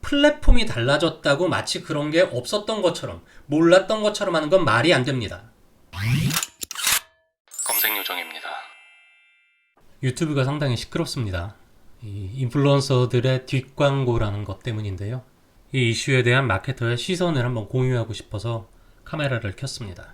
플랫폼이 달라졌다고 마치 그런 게 없었던 것처럼, 몰랐던 것처럼 하는 건 말이 안 됩니다. 검색 요정입니다. 유튜브가 상당히 시끄럽습니다. 이 인플루언서들의 뒷광고라는 것 때문인데요. 이 이슈에 대한 마케터의 시선을 한번 공유하고 싶어서 카메라를 켰습니다.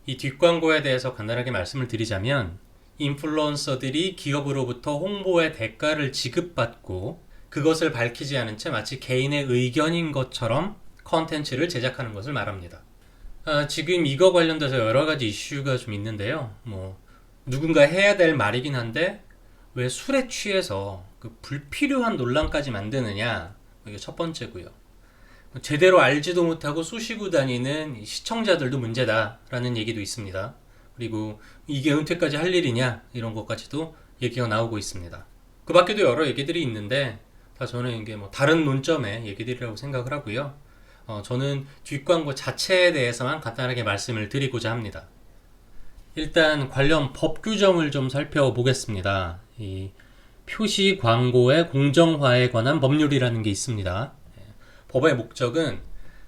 이 뒷광고에 대해서 간단하게 말씀을 드리자면, 인플루언서들이 기업으로부터 홍보의 대가를 지급받고 그것을 밝히지 않은 채 마치 개인의 의견인 것처럼 컨텐츠를 제작하는 것을 말합니다. 지금 이거 관련돼서 여러 가지 이슈가 좀 있는데요. 누군가 해야 될 말이긴 한데 왜 술에 취해서 그 불필요한 논란까지 만드느냐, 이게 첫 번째고요. 제대로 알지도 못하고 쑤시고 다니는 시청자들도 문제다라는 얘기도 있습니다. 그리고 이게 은퇴까지 할 일이냐, 이런 것까지도 얘기가 나오고 있습니다. 그 밖에도 여러 얘기들이 있는데 다 저는 이게 다른 논점의 얘기들이라고 생각을 하고요. 저는 뒷광고 자체에 대해서만 간단하게 말씀을 드리고자 합니다. 일단 관련 법 규정을 좀 살펴보겠습니다. 이 표시 광고의 공정화에 관한 법률이라는 게 있습니다. 법의 목적은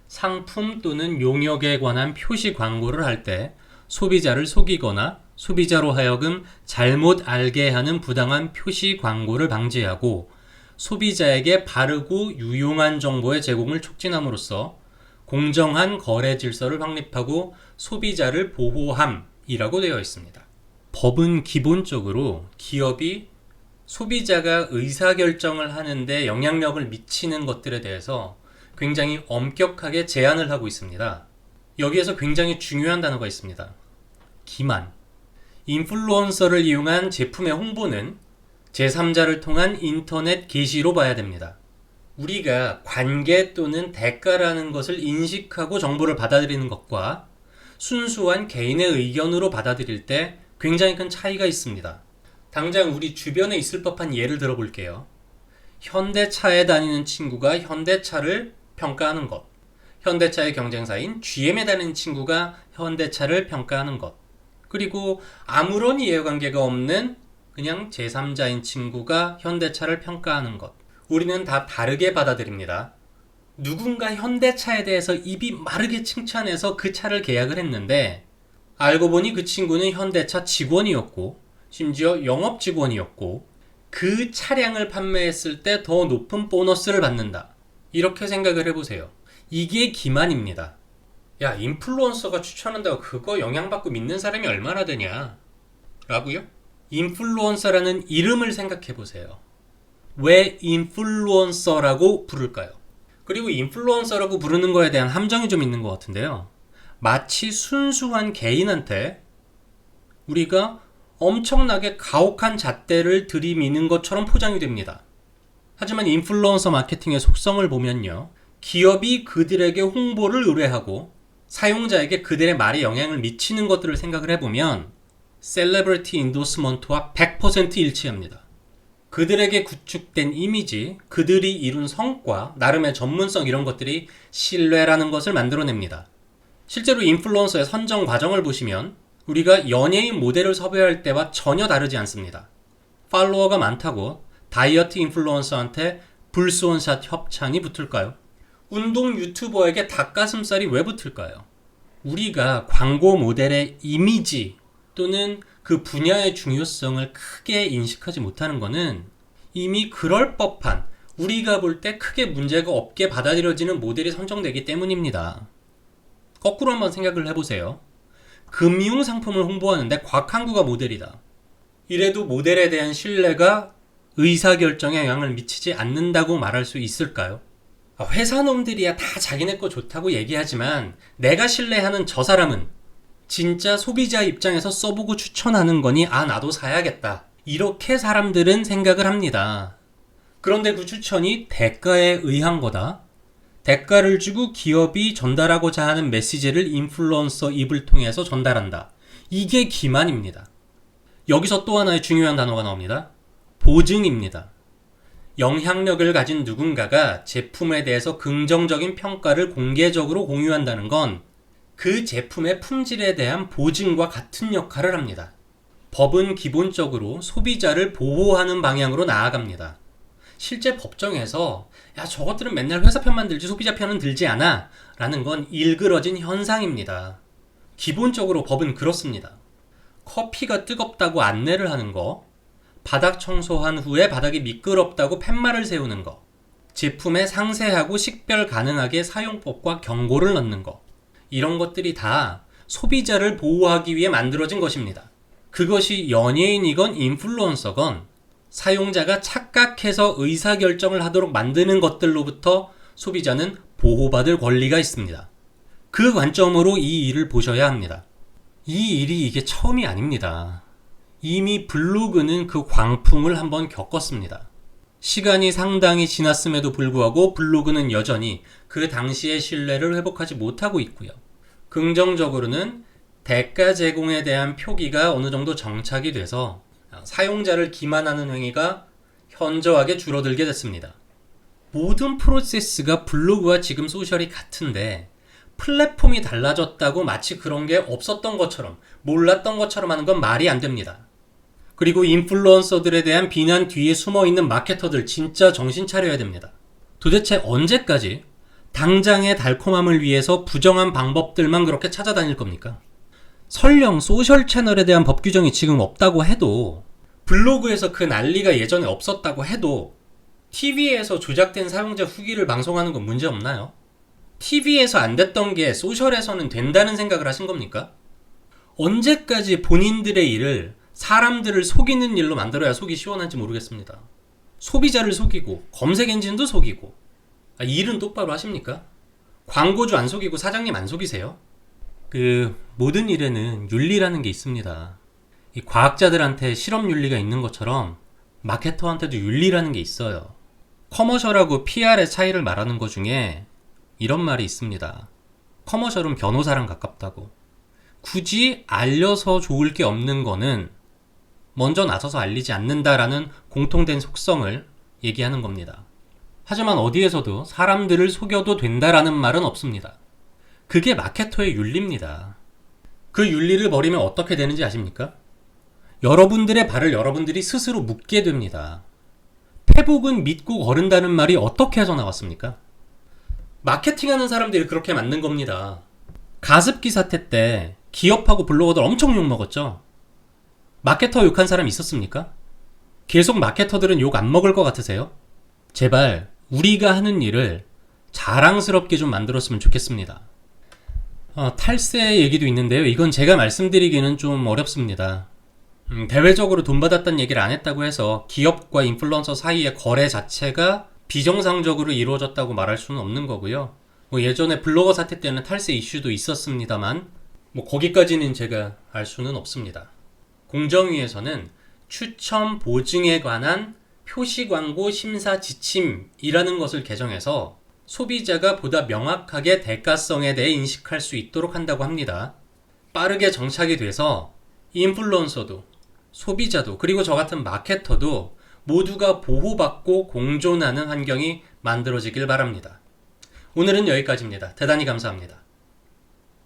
상품 또는 용역에 관한 표시 광고를 할 때 소비자를 속이거나 소비자로 하여금 잘못 알게 하는 부당한 표시 광고를 방지하고 소비자에게 바르고 유용한 정보의 제공을 촉진함으로써 공정한 거래 질서를 확립하고 소비자를 보호함이라고 되어 있습니다. 법은 기본적으로 기업이 소비자가 의사결정을 하는데 영향력을 미치는 것들에 대해서 굉장히 엄격하게 제한을 하고 있습니다. 여기에서 굉장히 중요한 단어가 있습니다. 기만. 인플루언서를 이용한 제품의 홍보는 제3자를 통한 인터넷 게시로 봐야 됩니다. 우리가 관계 또는 대가라는 것을 인식하고 정보를 받아들이는 것과 순수한 개인의 의견으로 받아들일 때 굉장히 큰 차이가 있습니다. 당장 우리 주변에 있을 법한 예를 들어볼게요. 현대차에 다니는 친구가 현대차를 평가하는 것, 현대차의 경쟁사인 GM에 다니는 친구가 현대차를 평가하는 것, 그리고 아무런 이해관계가 없는 그냥 제3자인 친구가 현대차를 평가하는 것, 우리는 다 다르게 받아들입니다. 누군가 현대차에 대해서 입이 마르게 칭찬해서 그 차를 계약을 했는데 알고 보니 그 친구는 현대차 직원이었고 심지어 영업 직원이었고 그 차량을 판매했을 때 더 높은 보너스를 받는다. 이렇게 생각을 해보세요. 이게 기만입니다. 야, 인플루언서가 추천한다고 그거 영향받고 믿는 사람이 얼마나 되냐? 라고요? 인플루언서라는 이름을 생각해보세요. 왜 인플루언서라고 부를까요? 그리고 인플루언서라고 부르는 거에 대한 함정이 좀 있는 것 같은데요. 마치 순수한 개인한테 우리가 엄청나게 가혹한 잣대를 들이미는 것처럼 포장이 됩니다. 하지만 인플루언서 마케팅의 속성을 보면요. 기업이 그들에게 홍보를 의뢰하고 사용자에게 그들의 말에 영향을 미치는 것들을 생각을 해보면 셀레브리티 인도스먼트와 100% 일치합니다. 그들에게 구축된 이미지, 그들이 이룬 성과, 나름의 전문성 이런 것들이 신뢰라는 것을 만들어냅니다. 실제로 인플루언서의 선정 과정을 보시면 우리가 연예인 모델을 섭외할 때와 전혀 다르지 않습니다. 팔로워가 많다고 다이어트 인플루언서한테 불스원샷 협찬이 붙을까요? 운동 유튜버에게 닭가슴살이 왜 붙을까요? 우리가 광고 모델의 이미지 또는 그 분야의 중요성을 크게 인식하지 못하는 것은 이미 그럴 법한, 우리가 볼 때 크게 문제가 없게 받아들여지는 모델이 선정되기 때문입니다. 거꾸로 한번 생각을 해보세요. 금융 상품을 홍보하는데 곽한구가 모델이다. 이래도 모델에 대한 신뢰가 의사결정에 영향을 미치지 않는다고 말할 수 있을까요? 회사 놈들이야 다 자기네 거 좋다고 얘기하지만 내가 신뢰하는 저 사람은 진짜 소비자 입장에서 써보고 추천하는 거니 나도 사야겠다. 이렇게 사람들은 생각을 합니다. 그런데 그 추천이 대가에 의한 거다. 대가를 주고 기업이 전달하고자 하는 메시지를 인플루언서 입을 통해서 전달한다. 이게 기만입니다. 여기서 또 하나의 중요한 단어가 나옵니다. 보증입니다. 영향력을 가진 누군가가 제품에 대해서 긍정적인 평가를 공개적으로 공유한다는 건 그 제품의 품질에 대한 보증과 같은 역할을 합니다. 법은 기본적으로 소비자를 보호하는 방향으로 나아갑니다. 실제 법정에서 야 저것들은 맨날 회사 편만 들지 소비자 편은 들지 않아 라는 건 일그러진 현상입니다. 기본적으로 법은 그렇습니다. 커피가 뜨겁다고 안내를 하는 거, 바닥 청소한 후에 바닥이 미끄럽다고 팻말을 세우는 거, 제품에 상세하고 식별 가능하게 사용법과 경고를 넣는 거, 이런 것들이 다 소비자를 보호하기 위해 만들어진 것입니다. 그것이 연예인이건 인플루언서건 사용자가 착각해서 의사결정을 하도록 만드는 것들로부터 소비자는 보호받을 권리가 있습니다. 그 관점으로 이 일을 보셔야 합니다. 이 일이 이게 처음이 아닙니다. 이미 블로그는 그 광풍을 한번 겪었습니다. 시간이 상당히 지났음에도 불구하고 블로그는 여전히 그 당시의 신뢰를 회복하지 못하고 있고요. 긍정적으로는 대가 제공에 대한 표기가 어느 정도 정착이 돼서 사용자를 기만하는 행위가 현저하게 줄어들게 됐습니다. 모든 프로세스가 블로그와 지금 소셜이 같은데 플랫폼이 달라졌다고 마치 그런 게 없었던 것처럼 몰랐던 것처럼 하는 건 말이 안 됩니다. 그리고 인플루언서들에 대한 비난 뒤에 숨어있는 마케터들 진짜 정신 차려야 됩니다. 도대체 언제까지 당장의 달콤함을 위해서 부정한 방법들만 그렇게 찾아다닐 겁니까? 설령 소셜 채널에 대한 법 규정이 지금 없다고 해도 블로그에서 그 난리가 예전에 없었다고 해도 TV에서 조작된 사용자 후기를 방송하는 건 문제 없나요? TV에서 안 됐던 게 소셜에서는 된다는 생각을 하신 겁니까? 언제까지 본인들의 일을 사람들을 속이는 일로 만들어야 속이 시원한지 모르겠습니다. 소비자를 속이고 검색 엔진도 속이고 일은 똑바로 하십니까? 광고주 안 속이고 사장님 안 속이세요? 모든 일에는 윤리라는 게 있습니다. 이 과학자들한테 실험 윤리가 있는 것처럼 마케터한테도 윤리라는 게 있어요. 커머셜하고 PR의 차이를 말하는 것 중에 이런 말이 있습니다. 커머셜은 변호사랑 가깝다고. 굳이 알려서 좋을 게 없는 거는 먼저 나서서 알리지 않는다라는 공통된 속성을 얘기하는 겁니다. 하지만 어디에서도 사람들을 속여도 된다라는 말은 없습니다. 그게 마케터의 윤리입니다. 그 윤리를 버리면 어떻게 되는지 아십니까? 여러분들의 발을 여러분들이 스스로 묶게 됩니다. 페북은 믿고 거른다는 말이 어떻게 해서 나왔습니까? 마케팅하는 사람들이 그렇게 만든 겁니다. 가습기 사태 때 기업하고 블로거들 엄청 욕먹었죠? 마케터 욕한 사람 있었습니까? 계속 마케터들은 욕 안 먹을 것 같으세요? 제발 우리가 하는 일을 자랑스럽게 좀 만들었으면 좋겠습니다. 탈세 얘기도 있는데요. 이건 제가 말씀드리기는 좀 어렵습니다. 대외적으로 돈 받았다는 얘기를 안 했다고 해서 기업과 인플루언서 사이의 거래 자체가 비정상적으로 이루어졌다고 말할 수는 없는 거고요. 예전에 블로거 사태 때는 탈세 이슈도 있었습니다만 거기까지는 제가 알 수는 없습니다. 공정위에서는 추첨 보증에 관한 표시광고 심사 지침이라는 것을 개정해서 소비자가 보다 명확하게 대가성에 대해 인식할 수 있도록 한다고 합니다. 빠르게 정착이 돼서 인플루언서도 소비자도 그리고 저 같은 마케터도 모두가 보호받고 공존하는 환경이 만들어지길 바랍니다. 오늘은 여기까지입니다. 대단히 감사합니다.